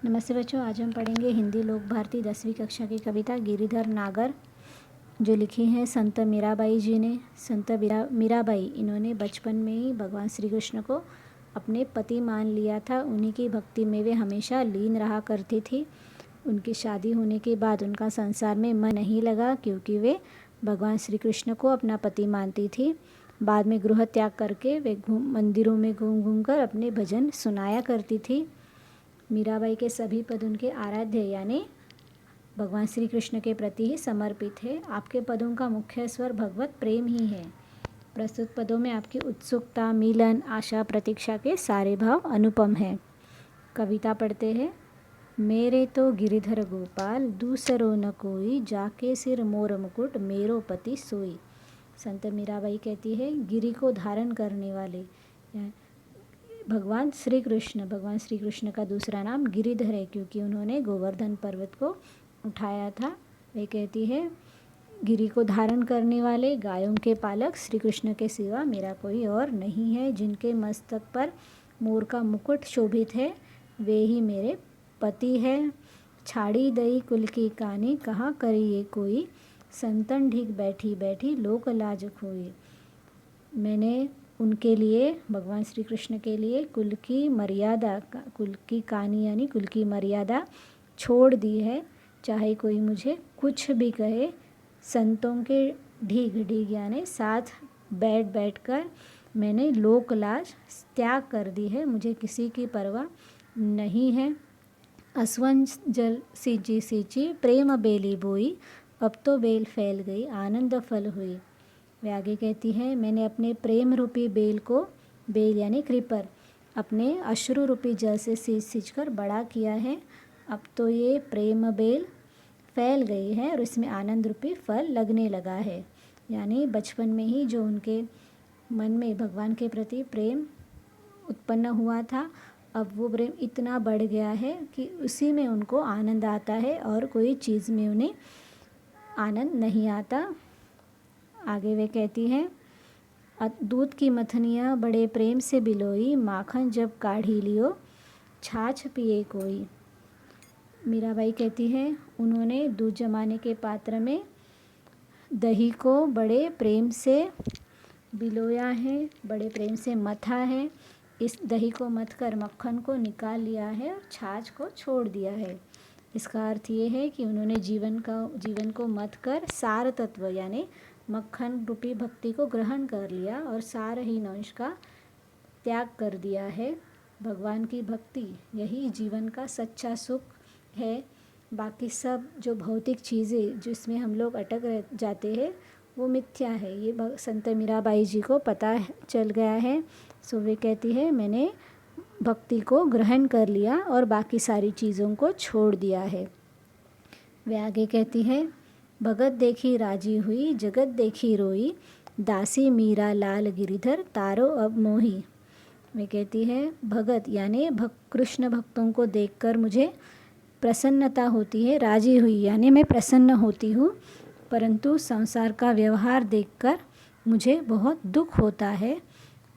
नमस्ते बच्चों, आज हम पढ़ेंगे हिंदी लोक भारती 10वीं कक्षा की कविता गिरिधर नागर, जो लिखी है संत मीराबाई जी ने। संत मीराबाई इन्होंने बचपन में ही भगवान श्री कृष्ण को अपने पति मान लिया था। उन्हीं की भक्ति में वे हमेशा लीन रहा करती थी। उनकी शादी होने के बाद उनका संसार में मन नहीं लगा, क्योंकि वे भगवान श्री कृष्ण को अपना पति मानती थी। बाद में गृह त्याग करके वे मंदिरों में घूम घूम कर अपने भजन सुनाया करती थी। मीराबाई के सभी पद उनके आराध्य यानी भगवान श्री कृष्ण के प्रति ही समर्पित है। आपके पदों का मुख्य स्वर भगवत प्रेम ही है। प्रस्तुत पदों में आपकी उत्सुकता, मिलन, आशा, प्रतीक्षा के सारे भाव अनुपम हैं। कविता पढ़ते हैं। मेरे तो गिरिधर गोपाल दूसरो न कोई, जाके सिर मोर मुकुट मेरो पति सोई। संत मीराबाई कहती है, गिरि को धारण करने वाले भगवान श्री कृष्ण का दूसरा नाम गिरिधर है, क्योंकि उन्होंने गोवर्धन पर्वत को उठाया था। वे कहती है, गिरि को धारण करने वाले गायों के पालक श्री कृष्ण के सिवा मेरा कोई और नहीं है। जिनके मस्तक पर मोर का मुकुट शोभित है, वे ही मेरे पति है। छाड़ी दई कुल की कानी, कहाँ करिए कोई, संतन ढीक बैठी बैठी लोक लाज खोई। मैंने उनके लिए, भगवान श्री कृष्ण के लिए कुल की कहानी यानी कुल की मर्यादा छोड़ दी है। चाहे कोई मुझे कुछ भी कहे, संतों के ढीग यानी साथ बैठ कर मैंने लोक लाज त्याग कर दी है। मुझे किसी की परवाह नहीं है। असवन जल सींची सींची प्रेम बेली बोई, अब तो बेल फैल गई आनंद फल हुई। वे आगे कहती है, मैंने अपने प्रेम रूपी बेल यानी क्रीपर अपने अश्रु रूपी जल से सींच कर बड़ा किया है। अब तो ये प्रेम बेल फैल गई है और इसमें आनंद रूपी फल लगने लगा है। यानी बचपन में ही जो उनके मन में भगवान के प्रति प्रेम उत्पन्न हुआ था, अब वो प्रेम इतना बढ़ गया है कि उसी में उनको आनंद आता है और कोई चीज़ में उन्हें आनंद नहीं आता। आगे वे कहती हैं, दूध की मथनियाँ बड़े प्रेम से बिलोई, माखन जब काढ़ी लियो छाछ पिए कोई। मीराबाई कहती हैं, उन्होंने दूध जमाने के पात्र में दही को बड़े प्रेम से बिलोया है, बड़े प्रेम से मथा है। इस दही को मथ कर मक्खन को निकाल लिया है और छाछ को छोड़ दिया है। इसका अर्थ ये है कि उन्होंने जीवन को मथ कर सार तत्व यानी मक्खन रूपी भक्ति को ग्रहण कर लिया और सारहीन अंश का त्याग कर दिया है। भगवान की भक्ति यही जीवन का सच्चा सुख है। बाकी सब जो भौतिक चीज़ें जिसमें हम लोग अटक जाते हैं, वो मिथ्या है। ये संत मीराबाई जी को पता चल गया है। सो वे कहती है, मैंने भक्ति को ग्रहण कर लिया और बाकी सारी चीज़ों को छोड़ दिया है। वे आगे कहती है, भगत देखी राजी हुई, जगत देखी रोई, दासी मीरा लाल गिरिधर तारो अब मोही। वे कहती है, भगत यानी कृष्ण भक्तों को देखकर मुझे प्रसन्नता होती है। राजी हुई यानी मैं प्रसन्न होती हूँ, परंतु संसार का व्यवहार देखकर मुझे बहुत दुख होता है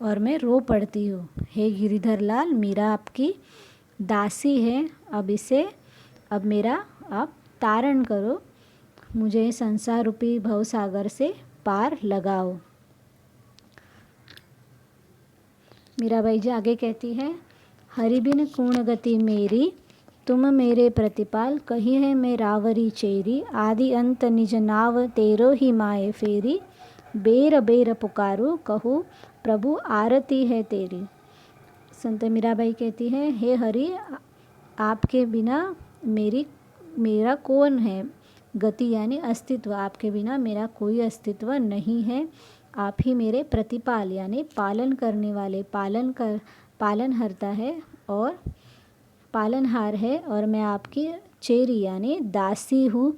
और मैं रो पड़ती हूँ। हे गिरिधर लाल, मीरा आपकी दासी है, अब मेरा आप तारण करो, मुझे संसार रूपी भवसागर से पार लगाओ। मीराबाई जी आगे कहती है, हरि बिन कूण गति मेरी, तुम मेरे प्रतिपाल, कही है मैं रावरी चेरी, आदि अंत निज नाव तेरो ही माए फेरी, बेर बेर पुकारू कहूँ प्रभु आरती है तेरी। संत मीराबाई कहती है, हे हरि, आपके बिना मेरा कौन है। गति यानी अस्तित्व, आपके बिना मेरा कोई अस्तित्व नहीं है। आप ही मेरे प्रतिपाल यानी पालन करने वाले, पालनहर्ता है और पालनहार है, और मैं आपकी चेरी यानी दासी हूँ।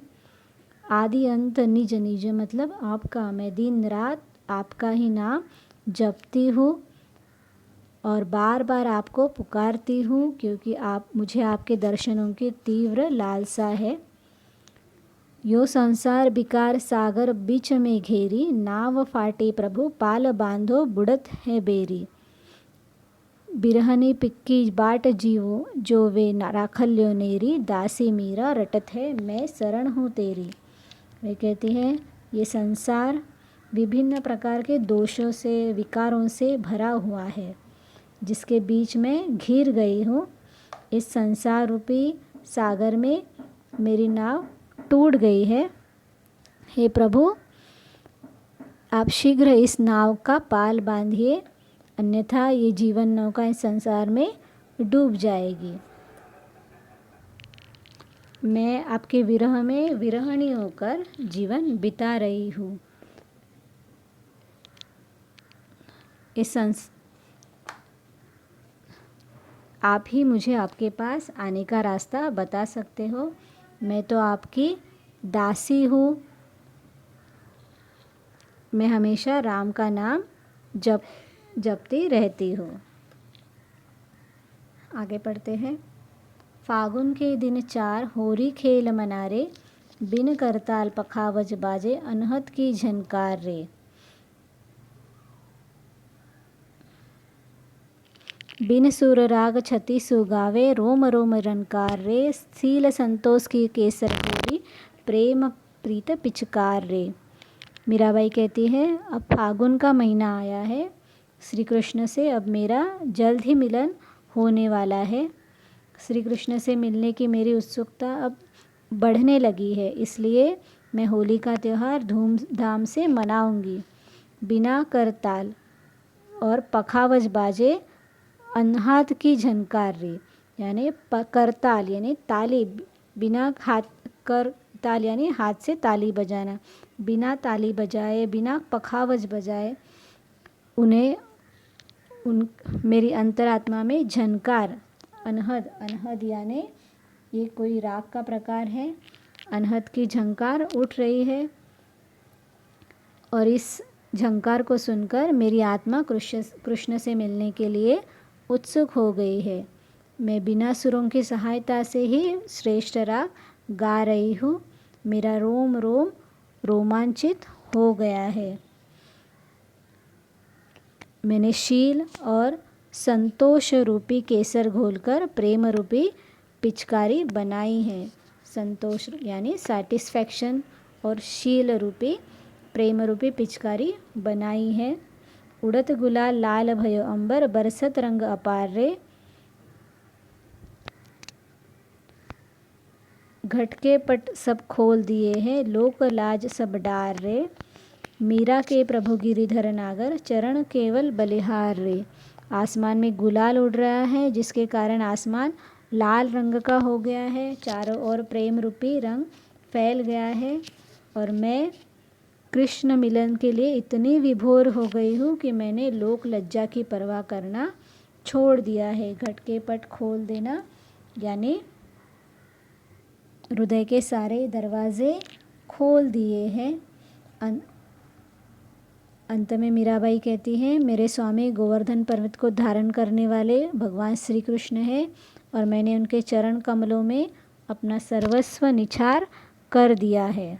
आदि अंत निज निज मतलब आपका, मैं दिन रात आपका ही नाम जपती हूँ और बार बार आपको पुकारती हूँ, क्योंकि मुझे आपके दर्शनों की तीव्र लालसा है। यो संसार विकार सागर बीच में घेरी, नाव फाटे प्रभु पाल बांधो बुड़त है बेरी। बिरहनी पिक्की बाट जीवो जो वे राखल्यो नेरी, दासी मीरा रटत है मैं शरण हूँ तेरी। वे कहती है ये संसार विभिन्न प्रकार के दोषों से, विकारों से भरा हुआ है, जिसके बीच में घिर गई हूँ। इस संसार रूपी सागर में मेरी नाव टूट गई है। हे प्रभु, आप शीघ्र इस नाव का पाल बांधिए, अन्यथा ये जीवन नौका इस संसार में डूब जाएगी। मैं आपके विरह में विरहणी होकर जीवन बिता रही हूँ। आप ही मुझे आपके पास आने का रास्ता बता सकते हो। मैं तो आपकी दासी हूँ। मैं हमेशा राम का नाम जपती रहती हूँ। आगे पढ़ते हैं। फागुन के दिन 4 होरी खेल मनारे, बिन करताल पखावज बाजे, अनहद की झनकार रे। बिन सुर राग छति सुगावे, रोम रोम रनकार रे। सील संतोष की केसर गोरी, प्रेम प्रीत पिचकार रे। मीराबाई कहती है अब फागुन का महीना आया है, श्री कृष्ण से अब मेरा जल्द ही मिलन होने वाला है। श्री कृष्ण से मिलने की मेरी उत्सुकता अब बढ़ने लगी है, इसलिए मैं होली का त्यौहार धूमधाम से मनाऊंगी। बिना करताल और पखावज बाजे, अनहाद की झनकार रे, यानी करताल यानी ताली, बिना हाथ करताल यानी हाथ से ताली बजाना, बिना ताली बजाए, बिना पखावज बजाए मेरी अंतरात्मा में झनकार, अनहद यानी ये कोई राग का प्रकार है। अनहद की झंकार उठ रही है और इस झंकार को सुनकर मेरी आत्मा कृष्ण से मिलने के लिए उत्सुक हो गई है। मैं बिना सुरों की सहायता से ही श्रेष्ठ राग गा रही हूँ। मेरा रोम रोम रोमांचित हो गया है। मैंने शील और संतोष रूपी केसर घोलकर प्रेम रूपी पिचकारी बनाई है। संतोष यानी सैटिस्फैक्शन और शील रूपी प्रेम रूपी पिचकारी बनाई है। उड़त गुलाल लाल भयो अंबर, बरसत रंग अपार रे। घटके पट सब खोल दिए हैं, लोक लाज सब डार रे। मीरा के प्रभु गिरिधर नागर, चरण केवल बलिहार रे। आसमान में गुलाल उड़ रहा है, जिसके कारण आसमान लाल रंग का हो गया है। चारों ओर प्रेम रूपी रंग फैल गया है और मैं कृष्ण मिलन के लिए इतनी विभोर हो गई हूँ कि मैंने लोक लज्जा की परवाह करना छोड़ दिया है। घटके पट खोल देना यानी हृदय के सारे दरवाजे खोल दिए हैं। अंत में मीराबाई कहती हैं मेरे स्वामी गोवर्धन पर्वत को धारण करने वाले भगवान श्री कृष्ण हैं और मैंने उनके चरण कमलों में अपना सर्वस्व निछार कर दिया है।